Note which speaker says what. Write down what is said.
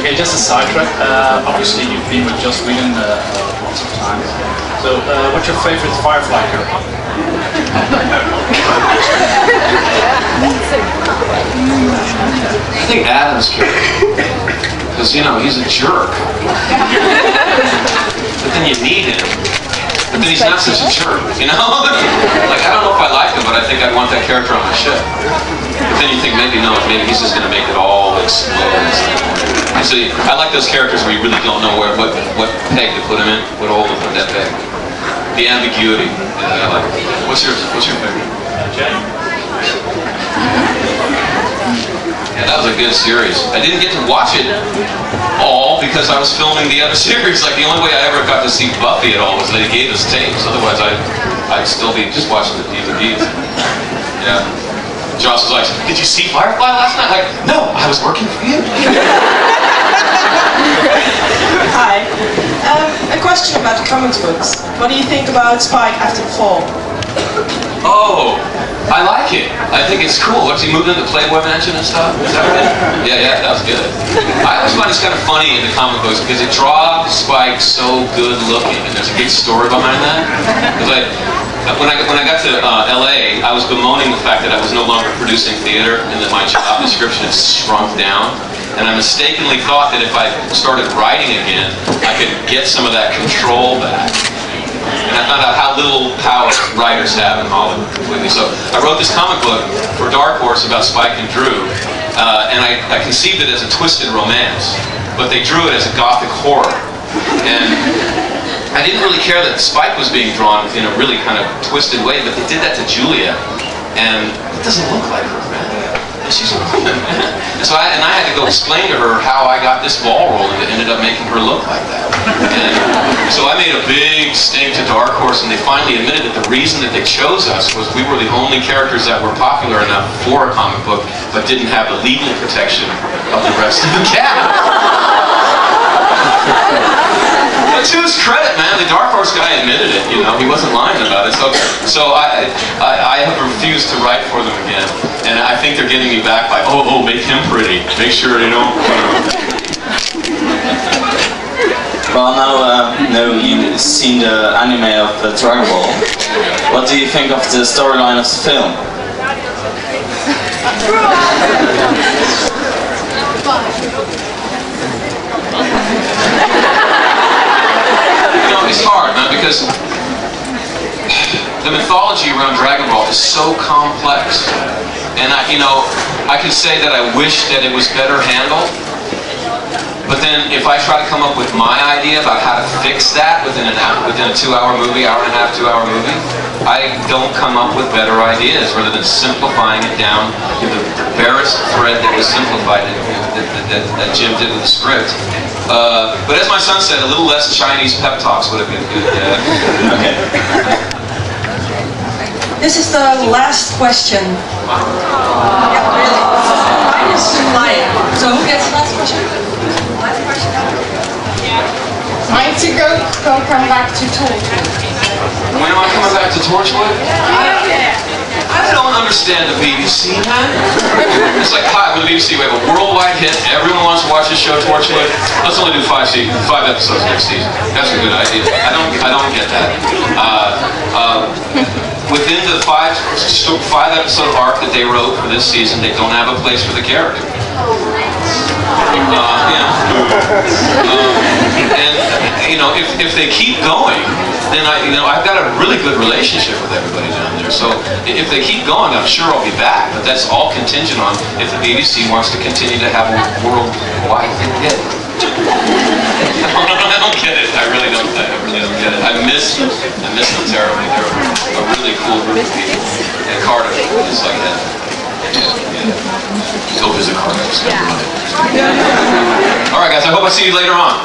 Speaker 1: Okay, just a sidetrack. Obviously, you've been with Joss Whedon lots of times. So, what's your favorite Firefly character?
Speaker 2: I think Adam's character, because you know he's a jerk. But then you need him. But then he's not such a jerk, you know? Like, I don't know if I like him, but I think I'd want that character on my ship. But then you think, maybe no, maybe he's just going to make it all explode and stuff. So I like those characters where you really don't know what peg to put him in, what hole to put that peg. The ambiguity. Yeah, I like it. What's your favorite?
Speaker 1: Jay.
Speaker 2: Yeah, that was a good series. I didn't get to watch it all because I was filming the other series. Like, the only way I ever got to see Buffy at all was they gave us tapes. Otherwise, I'd still be just watching the DVDs. Yeah. Joss was like, "Did you see Firefly last night?" Like, "No, I was working for you."
Speaker 3: Hi. A question about comics books. What do you think about Spike after the fall?
Speaker 2: Oh, I like it. I think it's cool. What's he moved into Playboy Mansion and stuff? Is that right? Yeah, that was good. I always find it's kind of funny in the comic books because it draws Spike so good looking, and there's a good story behind that. Because when I got to LA, I was bemoaning the fact that I was no longer producing theater and that my job description had shrunk down. And I mistakenly thought that if I started writing again, I could get some of that control back. And I found out how little power writers have in Hollywood completely. So I wrote this comic book for Dark Horse about Spike and Drew, and I conceived it as a twisted romance, but they drew it as a gothic horror. And I didn't really care that Spike was being drawn in a really kind of twisted way, but they did that to Julia, and it doesn't look like her, man. She's a woman, man. And so I had to go explain to her how I got this ball rolling that ended up making her look like that. And so I made a big stink to Dark Horse, and they finally admitted that the reason that they chose us was we were the only characters that were popular enough for a comic book, but didn't have the legal protection of the rest of the cast. But to his credit, man, the Dark Horse guy admitted it, you know, he wasn't lying about it. So I have refused to write for them again. And I think they're getting me back by, oh, make him pretty. Make sure they don't,
Speaker 4: Well, now you've seen the anime of Dragon Ball. What do you think of the storyline of the film?
Speaker 2: It's hard, man, because the mythology around Dragon Ball is so complex, and I can say that I wish that it was better handled, but then if I try to come up with my idea about how to fix that within a 2-hour movie, hour and a half, 2-hour movie, I don't come up with better ideas rather than simplifying it down to the barest thread that was simplified that Jim did with the script. But as my son said, a little less Chinese pep talks would have been good. Yeah. Okay.
Speaker 3: This is the last question. Yeah, really. Mine is Maya. So who gets the last question? Last question.
Speaker 5: Mine to come back to Torchwood.
Speaker 2: When am I coming back to Torchwood? I don't understand the BBC, man. It's like, hi, with the BBC, we have a worldwide hit. Everyone wants to watch the show Torchwood. Let's only do 5 episodes next season. That's a good idea. I don't get that. Within the 5-episode arc that they wrote for this season, they don't have a place for the character. And if they keep going, then I've got a really good relationship with everybody down there. So if they keep going, I'm sure I'll be back. But that's all contingent on if the BBC wants to continue to have a worldwide hit. I don't get it. I really don't get it. I miss them terribly. They're a really cool group of people. And Cardiff is like that. Yeah. Go visit Cardiff. All right, guys. I hope I see you later on.